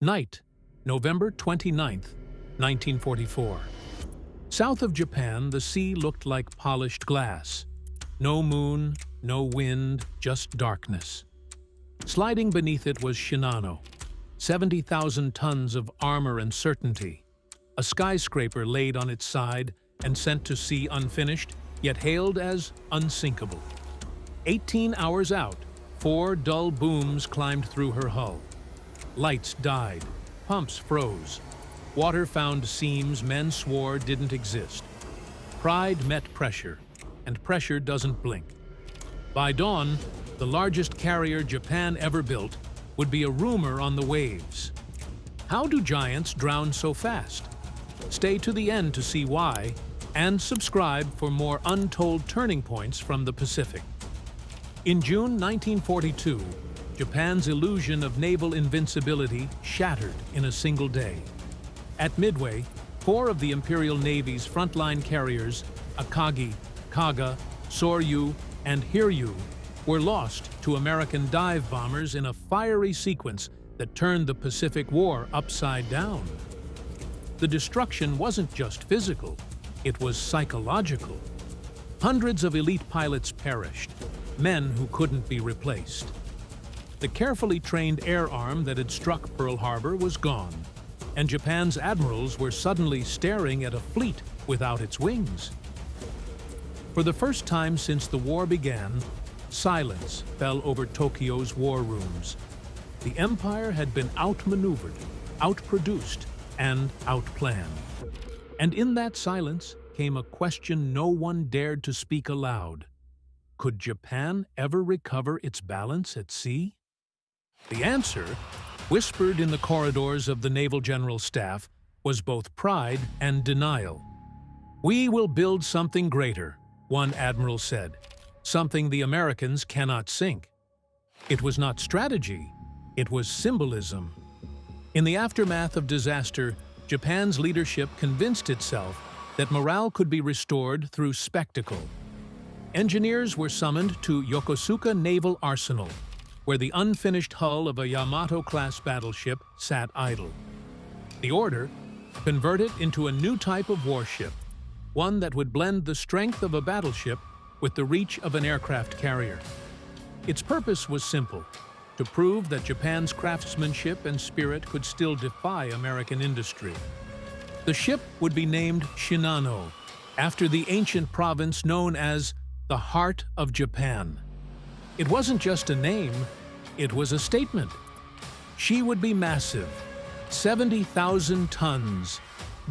Night, November 29, 1944. South of Japan, the sea looked like polished glass. No moon, no wind, just darkness. Sliding beneath it was Shinano, 70,000 tons of armor and certainty. A skyscraper laid on its side and sent to sea unfinished, yet hailed as unsinkable. 18 hours out, 4 dull booms climbed through her hull. Lights died, pumps froze. Water found seams men swore didn't exist. Pride met pressure, and pressure doesn't blink. By dawn, the largest carrier Japan ever built would be a rumor on the waves. How do giants drown so fast? Stay to the end to see why, and subscribe for more untold turning points from the Pacific. In June 1942, Japan's illusion of naval invincibility shattered in a single day. At Midway, 4 of the Imperial Navy's frontline carriers, Akagi, Kaga, Soryu, and Hiryu, were lost to American dive bombers in a fiery sequence that turned the Pacific War upside down. The destruction wasn't just physical, it was psychological. Hundreds of elite pilots perished, men who couldn't be replaced. The carefully trained air arm that had struck Pearl Harbor was gone, and Japan's admirals were suddenly staring at a fleet without its wings. For the first time since the war began, silence fell over Tokyo's war rooms. The empire had been outmaneuvered, outproduced, and outplanned. And in that silence came a question no one dared to speak aloud. Could Japan ever recover its balance at sea? The answer, whispered in the corridors of the Naval General Staff, was both pride and denial. "We will build something greater," one admiral said, "something the Americans cannot sink." It was not strategy, it was symbolism. In the aftermath of disaster, Japan's leadership convinced itself that morale could be restored through spectacle. Engineers were summoned to Yokosuka Naval Arsenal, where the unfinished hull of a Yamato-class battleship sat idle. The order: convert it into a new type of warship, one that would blend the strength of a battleship with the reach of an aircraft carrier. Its purpose was simple: to prove that Japan's craftsmanship and spirit could still defy American industry. The ship would be named Shinano, after the ancient province known as the Heart of Japan. It wasn't just a name, it was a statement. She would be massive, 70,000 tons,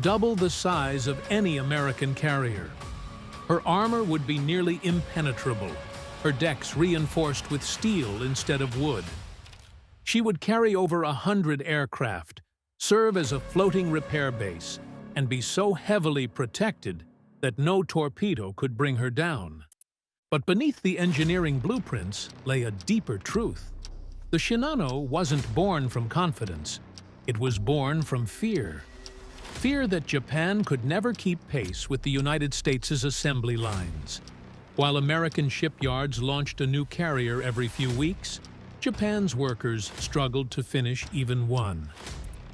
double the size of any American carrier. Her armor would be nearly impenetrable, her decks reinforced with steel instead of wood. She would carry over 100 aircraft, serve as a floating repair base, and be so heavily protected that no torpedo could bring her down. But beneath the engineering blueprints lay a deeper truth. The Shinano wasn't born from confidence. It was born from fear. Fear that Japan could never keep pace with the United States' assembly lines. While American shipyards launched a new carrier every few weeks, Japan's workers struggled to finish even one.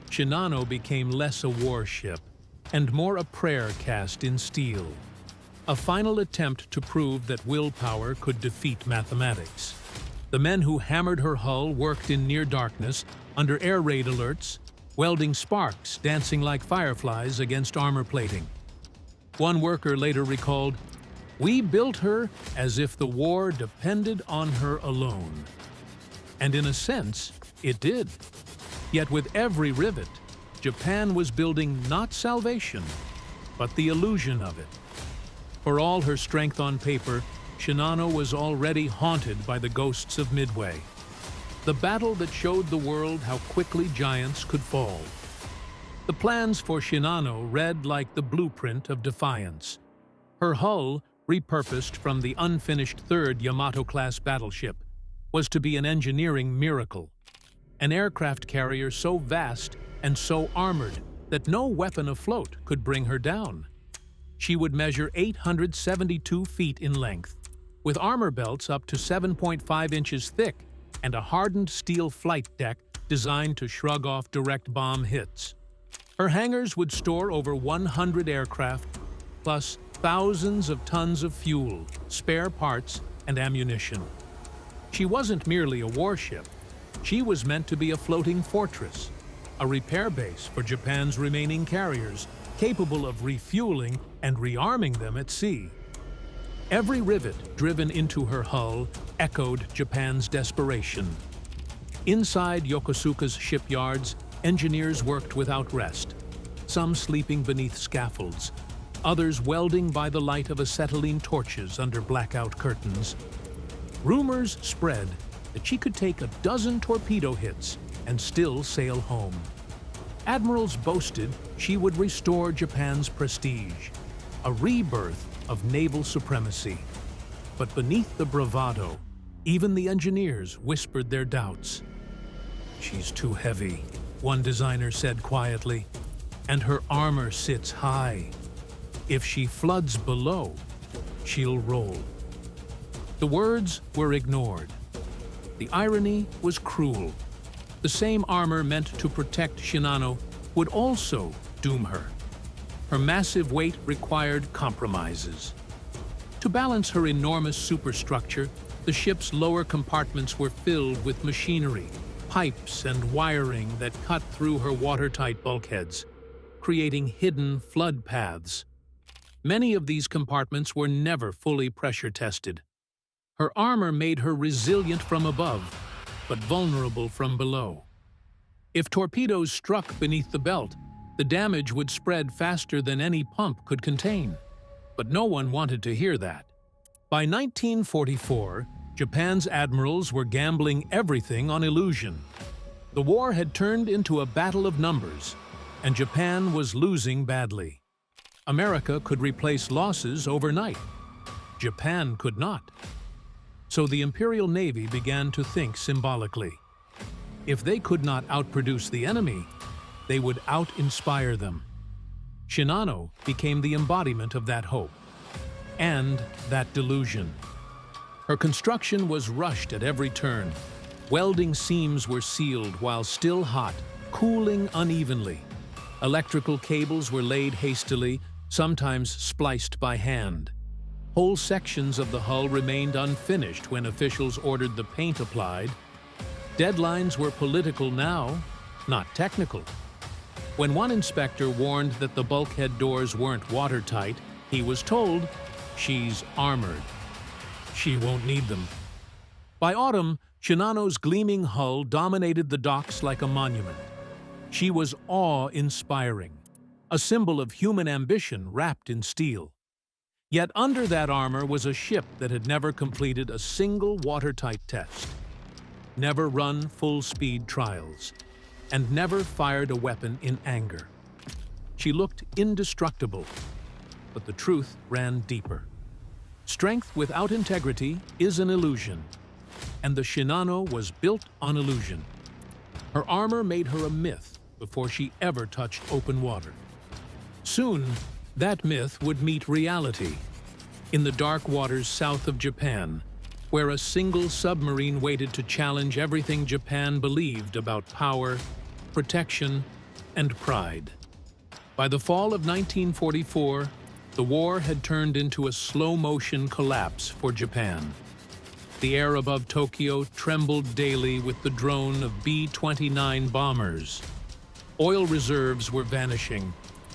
Shinano became less a warship and more a prayer cast in steel. A final attempt to prove that willpower could defeat mathematics. The men who hammered her hull worked in near darkness, under air raid alerts, welding sparks dancing like fireflies against armor plating. One worker later recalled, "We built her as if the war depended on her alone." And in a sense, it did. Yet with every rivet, Japan was building not salvation, but the illusion of it. For all her strength on paper, Shinano was already haunted by the ghosts of Midway. The battle that showed the world how quickly giants could fall. The plans for Shinano read like the blueprint of defiance. Her hull, repurposed from the unfinished 3rd Yamato-class battleship, was to be an engineering miracle. An aircraft carrier so vast and so armored that no weapon afloat could bring her down. She would measure 872 feet in length, with armor belts up to 7.5 inches thick and a hardened steel flight deck designed to shrug off direct bomb hits. Her hangars would store over 100 aircraft, plus thousands of tons of fuel, spare parts, and ammunition. She wasn't merely a warship. She was meant to be a floating fortress, a repair base for Japan's remaining carriers, capable of refueling and rearming them at sea. Every rivet driven into her hull echoed Japan's desperation. Inside Yokosuka's shipyards, engineers worked without rest, some sleeping beneath scaffolds, others welding by the light of acetylene torches under blackout curtains. Rumors spread that she could take a dozen torpedo hits and still sail home. Admirals boasted she would restore Japan's prestige, a rebirth of naval supremacy. But beneath the bravado, even the engineers whispered their doubts. "She's too heavy," one designer said quietly, "and her armor sits high. If she floods below, she'll roll." The words were ignored. The irony was cruel. The same armor meant to protect Shinano would also doom her. Her massive weight required compromises. To balance her enormous superstructure, the ship's lower compartments were filled with machinery, pipes, and wiring that cut through her watertight bulkheads, creating hidden flood paths. Many of these compartments were never fully pressure tested. Her armor made her resilient from above, but vulnerable from below. If torpedoes struck beneath the belt, the damage would spread faster than any pump could contain. But no one wanted to hear that. By 1944, Japan's admirals were gambling everything on illusion. The war had turned into a battle of numbers, and Japan was losing badly. America could replace losses overnight. Japan could not. So the Imperial Navy began to think symbolically. If they could not outproduce the enemy, they would out-inspire them. Shinano became the embodiment of that hope and that delusion. Her construction was rushed at every turn. Welding seams were sealed while still hot, cooling unevenly. Electrical cables were laid hastily, sometimes spliced by hand. Whole sections of the hull remained unfinished when officials ordered the paint applied. Deadlines were political now, not technical. When one inspector warned that the bulkhead doors weren't watertight, he was told, "She's armored. She won't need them." By autumn, Shinano's gleaming hull dominated the docks like a monument. She was awe-inspiring, a symbol of human ambition wrapped in steel. Yet under that armor was a ship that had never completed a single watertight test, never run full-speed trials, and never fired a weapon in anger. She looked indestructible, but the truth ran deeper. Strength without integrity is an illusion, and the Shinano was built on illusion. Her armor made her a myth before she ever touched open water. Soon, that myth would meet reality in the dark waters south of Japan, where a single submarine waited to challenge everything Japan believed about power, protection, and pride. By the fall of 1944, the war had turned into a slow-motion collapse for Japan. The air above Tokyo trembled daily with the drone of B-29 bombers. Oil reserves were vanishing,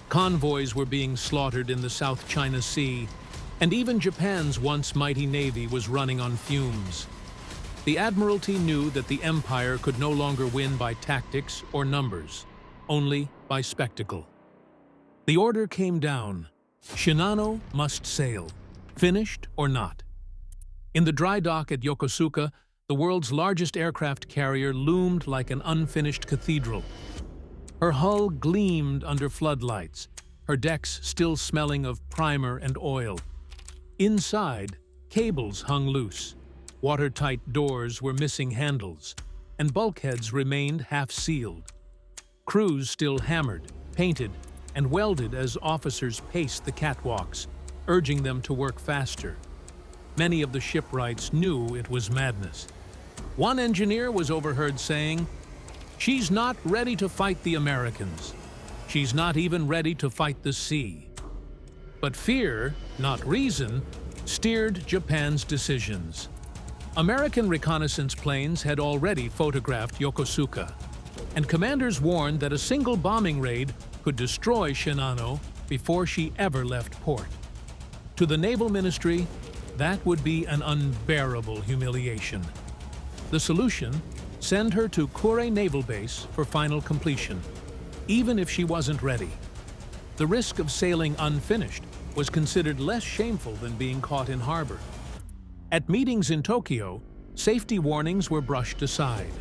convoys were being slaughtered in the South China Sea, and even Japan's once mighty navy was running on fumes. The Admiralty knew that the empire could no longer win by tactics or numbers, only by spectacle. The order came down. Shinano must sail, finished or not. In the dry dock at Yokosuka, the world's largest aircraft carrier loomed like an unfinished cathedral. Her hull gleamed under floodlights, her decks still smelling of primer and oil. Inside, cables hung loose, watertight doors were missing handles, and bulkheads remained half-sealed. Crews still hammered, painted, and welded as officers paced the catwalks, urging them to work faster. Many of the shipwrights knew it was madness. One engineer was overheard saying, She's not ready to fight the Americans. She's not even ready to fight the sea. But fear, not reason, steered Japan's decisions. American reconnaissance planes had already photographed Yokosuka, and commanders warned that a single bombing raid could destroy Shinano before she ever left port. To the Naval Ministry, that would be an unbearable humiliation. The solution? Send her to Kure Naval Base for final completion, even if she wasn't ready. The risk of sailing unfinished was considered less shameful than being caught in harbor. At meetings in Tokyo, safety warnings were brushed aside.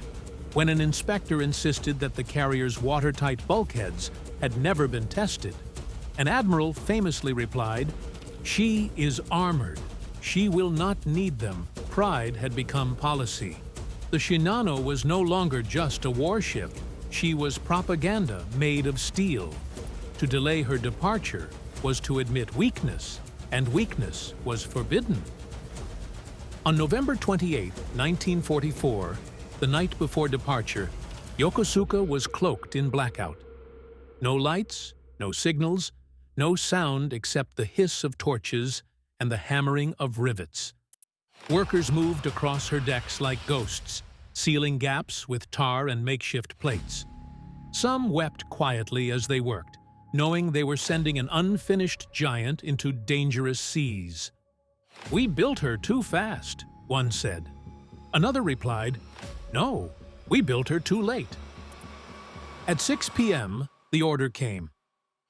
When an inspector insisted that the carrier's watertight bulkheads had never been tested, an admiral famously replied, "She is armored. She will not need them." Pride had become policy. The Shinano was no longer just a warship. She was propaganda made of steel. To delay her departure was to admit weakness, and weakness was forbidden. On November 28, 1944, the night before departure, Yokosuka was cloaked in blackout. No lights, no signals, no sound except the hiss of torches and the hammering of rivets. Workers moved across her decks like ghosts, sealing gaps with tar and makeshift plates. Some wept quietly as they worked, knowing they were sending an unfinished giant into dangerous seas. "We built her too fast," one said. Another replied, "No, we built her too late." At 6 p.m., the order came.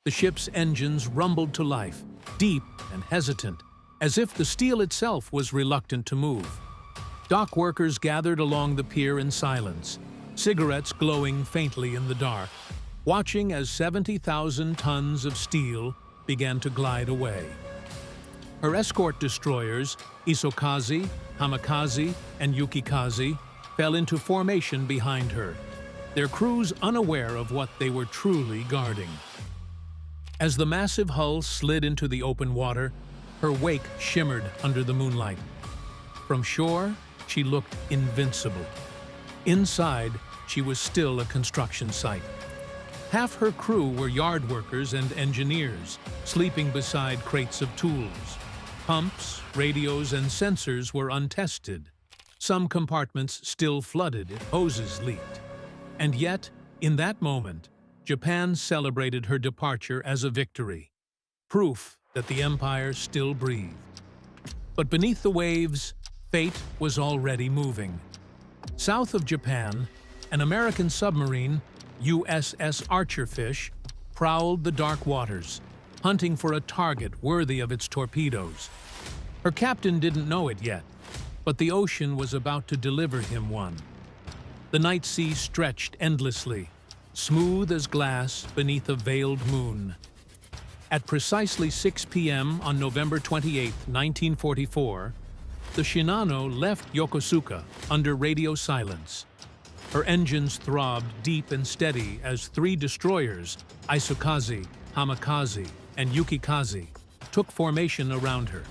The ship's engines rumbled to life, deep and hesitant, as if the steel itself was reluctant to move. Dock workers gathered along the pier in silence, cigarettes glowing faintly in the dark, watching as 70,000 tons of steel began to glide away. Her escort destroyers, Isokaze, Hamikaze, and Yukikaze, fell into formation behind her, their crews unaware of what they were truly guarding. As the massive hull slid into the open water, her wake shimmered under the moonlight. From shore, she looked invincible. Inside, she was still a construction site. Half her crew were yard workers and engineers, sleeping beside crates of tools. Pumps, radios, and sensors were untested. Some compartments still flooded if hoses leaked. And yet, in that moment, Japan celebrated her departure as a victory, proof that the empire still breathed. But beneath the waves, fate was already moving. South of Japan, an American submarine, USS Archerfish, prowled the dark waters, hunting for a target worthy of its torpedoes. Her captain didn't know it yet, but the ocean was about to deliver him one. The night sea stretched endlessly, smooth as glass beneath a veiled moon. At precisely 6 p.m. on November 28, 1944, the Shinano left Yokosuka under radio silence. Her engines throbbed deep and steady as 3 destroyers, Isokaze, Hamikaze, and Yukikaze, took formation around her.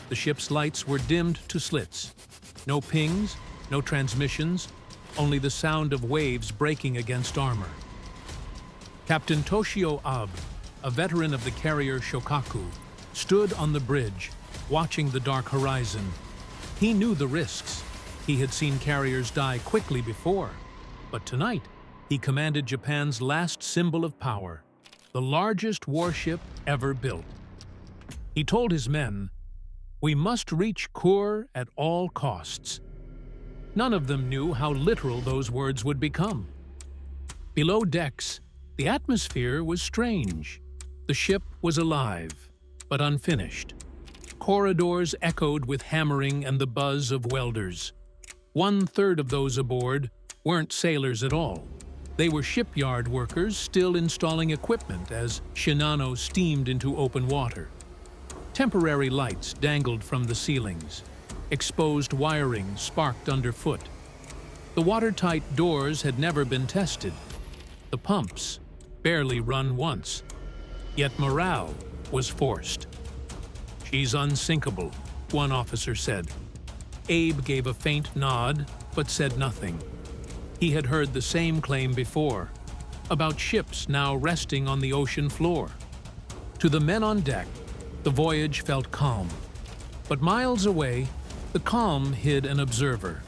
The ship's lights were dimmed to slits. No pings, no transmissions, only the sound of waves breaking against armor. Captain Toshio Abe, a veteran of the carrier Shokaku, stood on the bridge, watching the dark horizon. He knew the risks. He had seen carriers die quickly before. But tonight, he commanded Japan's last symbol of power, the largest warship ever built. He told his men, "We must reach Kure at all costs." None of them knew how literal those words would become. Below decks, the atmosphere was strange. The ship was alive, but unfinished. Corridors echoed with hammering and the buzz of welders. 1/3 of those aboard weren't sailors at all. They were shipyard workers still installing equipment as Shinano steamed into open water. Temporary lights dangled from the ceilings. Exposed wiring sparked underfoot. The watertight doors had never been tested. The pumps barely run once. Yet morale was forced. "She's unsinkable," one officer said. Abe gave a faint nod, but said nothing. He had heard the same claim before, about ships now resting on the ocean floor. To the men on deck, the voyage felt calm. But miles away, the calm hid an observer.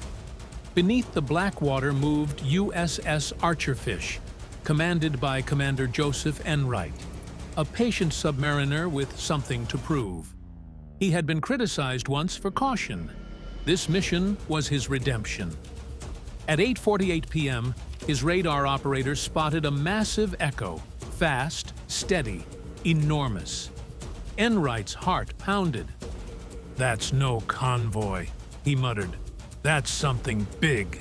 Beneath the black water moved USS Archerfish, commanded by Commander Joseph Enright, a patient submariner with something to prove. He had been criticized once for caution. This mission was his redemption. At 8:48 p.m., his radar operator spotted a massive echo, fast, steady, enormous. Enright's heart pounded. "That's no convoy," he muttered. "That's something big."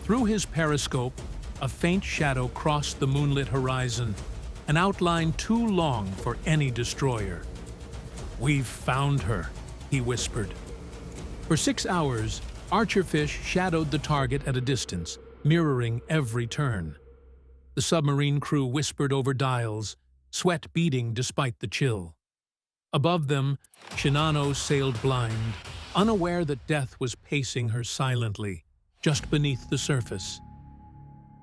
Through his periscope, a faint shadow crossed the moonlit horizon, an outline too long for any destroyer. "We've found her," he whispered. For 6 hours, Archerfish shadowed the target at a distance, mirroring every turn. The submarine crew whispered over dials, sweat beading despite the chill. Above them, Shinano sailed blind, unaware that death was pacing her silently, just beneath the surface.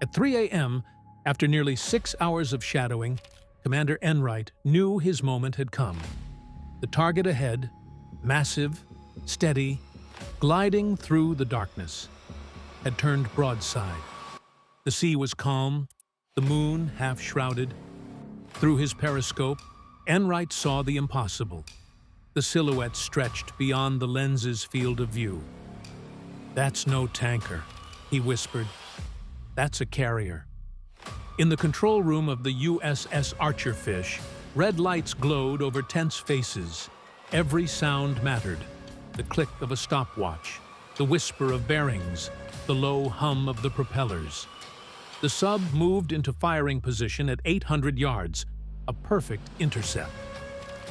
At 3 a.m., after nearly 6 hours of shadowing, Commander Enright knew his moment had come. The target ahead, massive, steady, gliding through the darkness, had turned broadside. The sea was calm, the moon half-shrouded. Through his periscope, Enright saw the impossible. The silhouette stretched beyond the lens's field of view. "That's no tanker," he whispered. "That's a carrier." In the control room of the USS Archerfish, red lights glowed over tense faces. Every sound mattered. The click of a stopwatch, the whisper of bearings, the low hum of the propellers. The sub moved into firing position at 800 yards, a perfect intercept.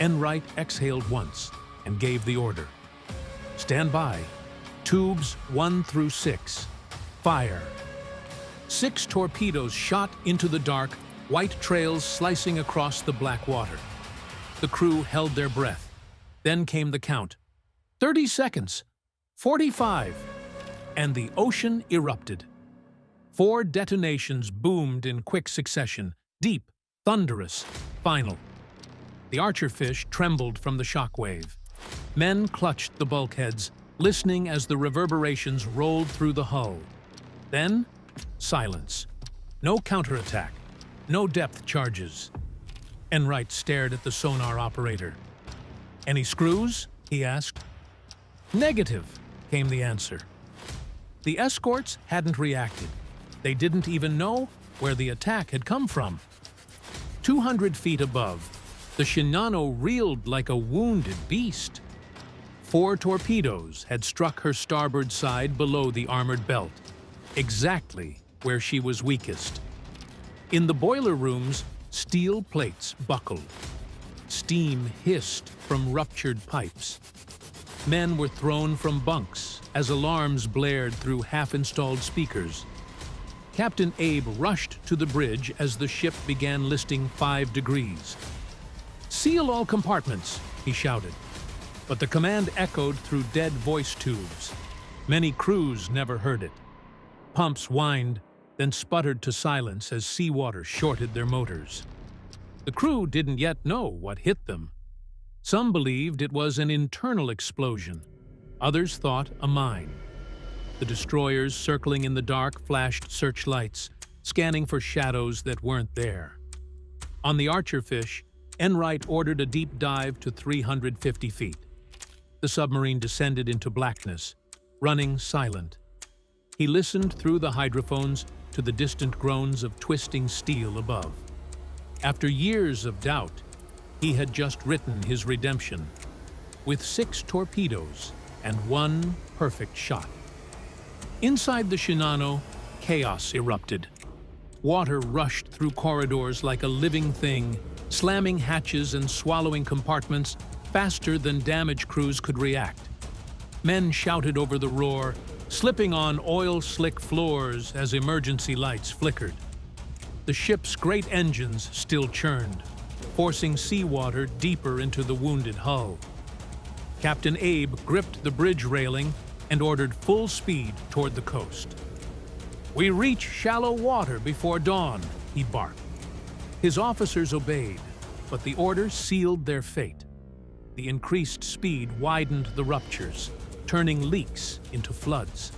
Enright exhaled once and gave the order. "Stand by. Tubes 1 through 6. Fire." 6 torpedoes shot into the dark, white trails slicing across the black water. The crew held their breath. Then came the count. 30 seconds. 45. And the ocean erupted. 4 detonations boomed in quick succession, deep, thunderous, final. The Archerfish trembled from the shockwave. Men clutched the bulkheads, listening as the reverberations rolled through the hull. Then, silence. No counterattack. No depth charges. Enright stared at the sonar operator. "Any screws?" he asked. "Negative," came the answer. The escorts hadn't reacted. They didn't even know where the attack had come from. 200 feet above, the Shinano reeled like a wounded beast. 4 torpedoes had struck her starboard side below the armored belt, exactly where she was weakest. In the boiler rooms, steel plates buckled. Steam hissed from ruptured pipes. Men were thrown from bunks as alarms blared through half-installed speakers. Captain Abe rushed to the bridge as the ship began listing 5 degrees. "Seal all compartments," he shouted. But the command echoed through dead voice tubes. Many crews never heard it. Pumps whined, then sputtered to silence as seawater shorted their motors. The crew didn't yet know what hit them. Some believed it was an internal explosion. Others thought a mine. The destroyers circling in the dark flashed searchlights, scanning for shadows that weren't there. On the Archerfish, Enright ordered a deep dive to 350 feet. The submarine descended into blackness, running silent. He listened through the hydrophones to the distant groans of twisting steel above. After years of doubt, he had just written his redemption, with 6 torpedoes and 1 perfect shot. Inside the Shinano, chaos erupted. Water rushed through corridors like a living thing, slamming hatches and swallowing compartments faster than damage crews could react. Men shouted over the roar, slipping on oil-slick floors as emergency lights flickered. The ship's great engines still churned, forcing seawater deeper into the wounded hull. Captain Abe gripped the bridge railing and ordered full speed toward the coast. "We reach shallow water before dawn," he barked. His officers obeyed, but the order sealed their fate. The increased speed widened the ruptures, turning leaks into floods.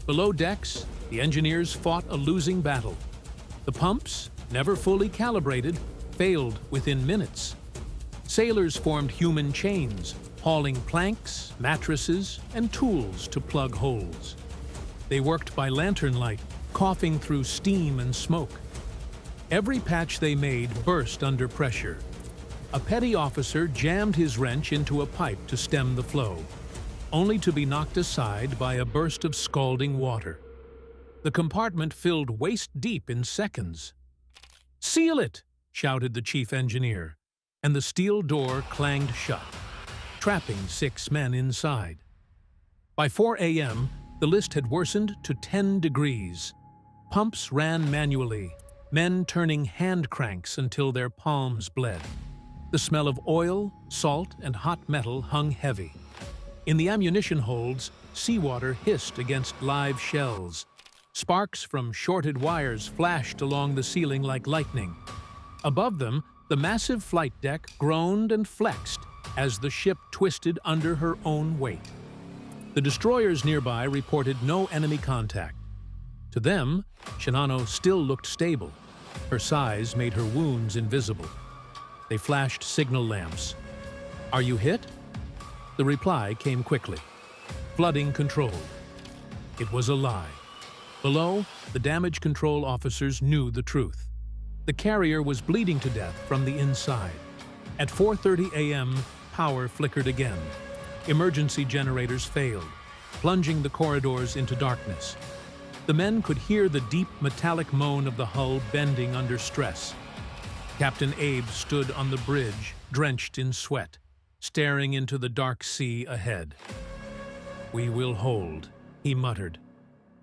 Below decks, the engineers fought a losing battle. The pumps, never fully calibrated, failed within minutes. Sailors formed human chains, hauling planks, mattresses, and tools to plug holes. They worked by lantern light, coughing through steam and smoke. Every patch they made burst under pressure. A petty officer jammed his wrench into a pipe to stem the flow, only to be knocked aside by a burst of scalding water. The compartment filled waist-deep in seconds. "Seal it!" shouted the chief engineer, and the steel door clanged shut, trapping 6 men inside. By 4 a.m., the list had worsened to 10 degrees. Pumps ran manually, men turning hand cranks until their palms bled. The smell of oil, salt, and hot metal hung heavy. In the ammunition holds, seawater hissed against live shells. Sparks from shorted wires flashed along the ceiling like lightning. Above them, the massive flight deck groaned and flexed as the ship twisted under her own weight. The destroyers nearby reported no enemy contact. To them, Shinano still looked stable. Her size made her wounds invisible. They flashed signal lamps. "Are you hit?" The reply came quickly. "Flooding controlled." It was a lie. Below, the damage control officers knew the truth. The carrier was bleeding to death from the inside. At 4:30 a.m., power flickered again. Emergency generators failed, plunging the corridors into darkness. The men could hear the deep metallic moan of the hull bending under stress. Captain Abe stood on the bridge, drenched in sweat, staring into the dark sea ahead. "We will hold," he muttered.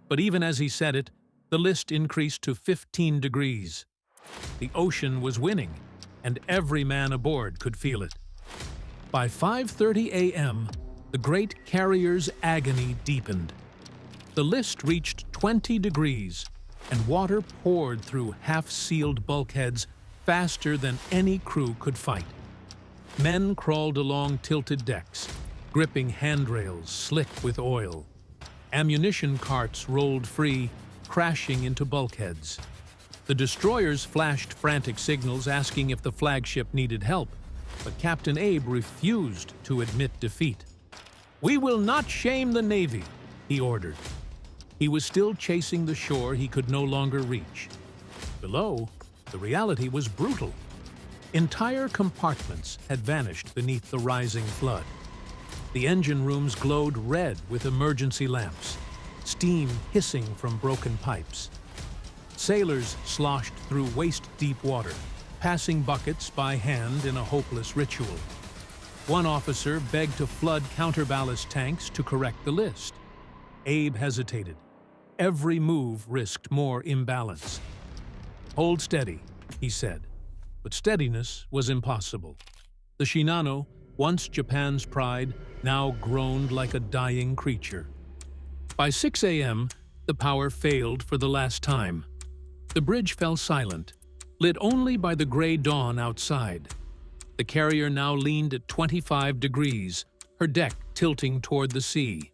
But even as he said it, the list increased to 15 degrees. The ocean was winning, and every man aboard could feel it. By 5:30 a.m., the great carrier's agony deepened. The list reached 20 degrees, and water poured through half-sealed bulkheads faster than any crew could fight. Men crawled along tilted decks, gripping handrails slick with oil. Ammunition carts rolled free, crashing into bulkheads. The destroyers flashed frantic signals asking if the flagship needed help, but Captain Abe refused to admit defeat. "We will not shame the Navy," he ordered. He was still chasing the shore he could no longer reach. Below, the reality was brutal. Entire compartments had vanished beneath the rising flood. The engine rooms glowed red with emergency lamps, steam hissing from broken pipes. Sailors sloshed through waist-deep water, passing buckets by hand in a hopeless ritual. One officer begged to flood counterballast tanks to correct the list. Abe hesitated. Every move risked more imbalance. "Hold steady," he said. But steadiness was impossible. The Shinano, once Japan's pride, now groaned like a dying creature. By 6 a.m., the power failed for the last time. The bridge fell silent, lit only by the gray dawn outside. The carrier now leaned at 25 degrees, her deck tilting toward the sea.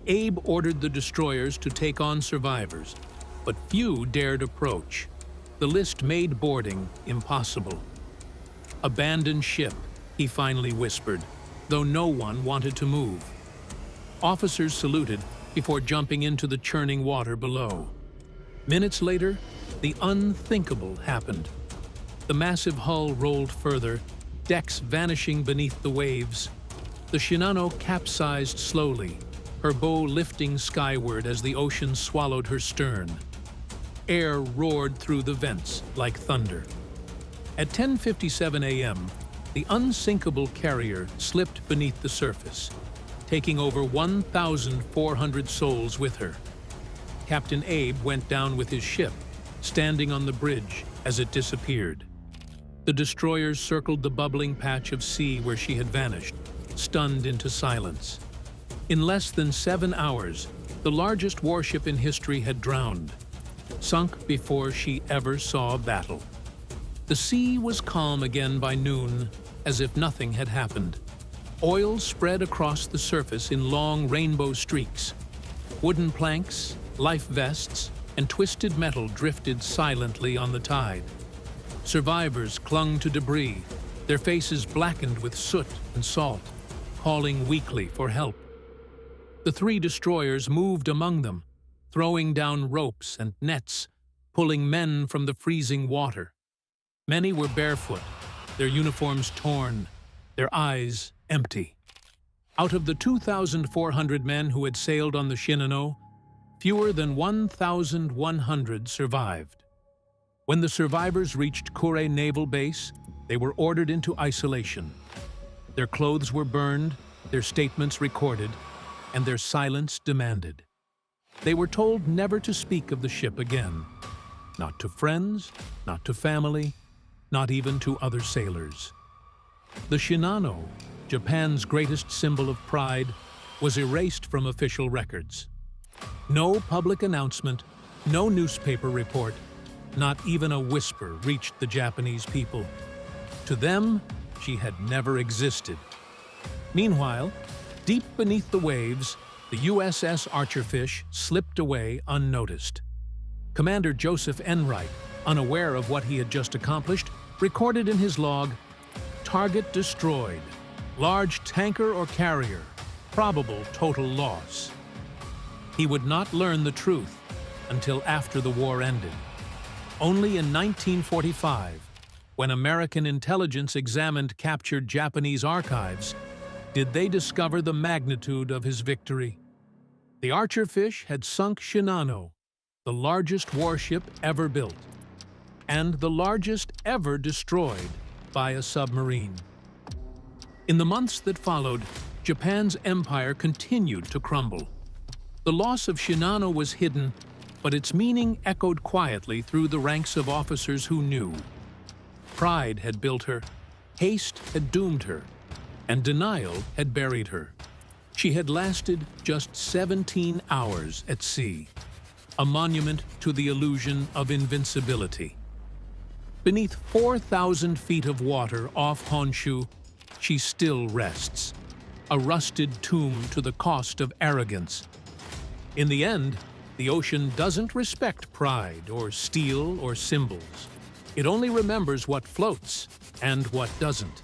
Abe ordered the destroyers to take on survivors, but few dared approach. The list made boarding impossible. "Abandon ship," he finally whispered, though no one wanted to move. Officers saluted before jumping into the churning water below. Minutes later, the unthinkable happened. The massive hull rolled further, decks vanishing beneath the waves. The Shinano capsized slowly, her bow lifting skyward as the ocean swallowed her stern. Air roared through the vents like thunder. At 10:57 a.m., the unsinkable carrier slipped beneath the surface, taking over 1,400 souls with her. Captain Abe went down with his ship, standing on the bridge as it disappeared. The destroyers circled the bubbling patch of sea where she had vanished, stunned into silence. In less than 7 hours, the largest warship in history had drowned, sunk before she ever saw battle. The sea was calm again by noon, as if nothing had happened. Oil spread across the surface in long rainbow streaks. Wooden planks, life vests, and twisted metal drifted silently on the tide. Survivors clung to debris, their faces blackened with soot and salt, calling weakly for help. The 3 destroyers moved among them, throwing down ropes and nets, pulling men from the freezing water. Many were barefoot, their uniforms torn, their eyes empty. Out of the 2,400 men who had sailed on the Shinano, fewer than 1,100 survived. When the survivors reached Kure Naval Base, they were ordered into isolation. Their clothes were burned, their statements recorded, and their silence demanded. They were told never to speak of the ship again. Not to friends, not to family, not even to other sailors. The Shinano, Japan's greatest symbol of pride, was erased from official records. No public announcement, no newspaper report, not even a whisper reached the Japanese people. To them, she had never existed. Meanwhile, deep beneath the waves, the USS Archerfish slipped away unnoticed. Commander Joseph Enright, unaware of what he had just accomplished, recorded in his log, "Target destroyed. Large tanker or carrier. Probable total loss." He would not learn the truth until after the war ended. Only in 1945, when American intelligence examined captured Japanese archives, did they discover the magnitude of his victory. The Archerfish had sunk Shinano, the largest warship ever built, and the largest ever destroyed by a submarine. In the months that followed, Japan's empire continued to crumble. The loss of Shinano was hidden, but its meaning echoed quietly through the ranks of officers who knew. Pride had built her, haste had doomed her, and denial had buried her. She had lasted just 17 hours at sea, a monument to the illusion of invincibility. Beneath 4,000 feet of water off Honshu, she still rests, a rusted tomb to the cost of arrogance. In the end, the ocean doesn't respect pride or steel or symbols. It only remembers what floats and what doesn't.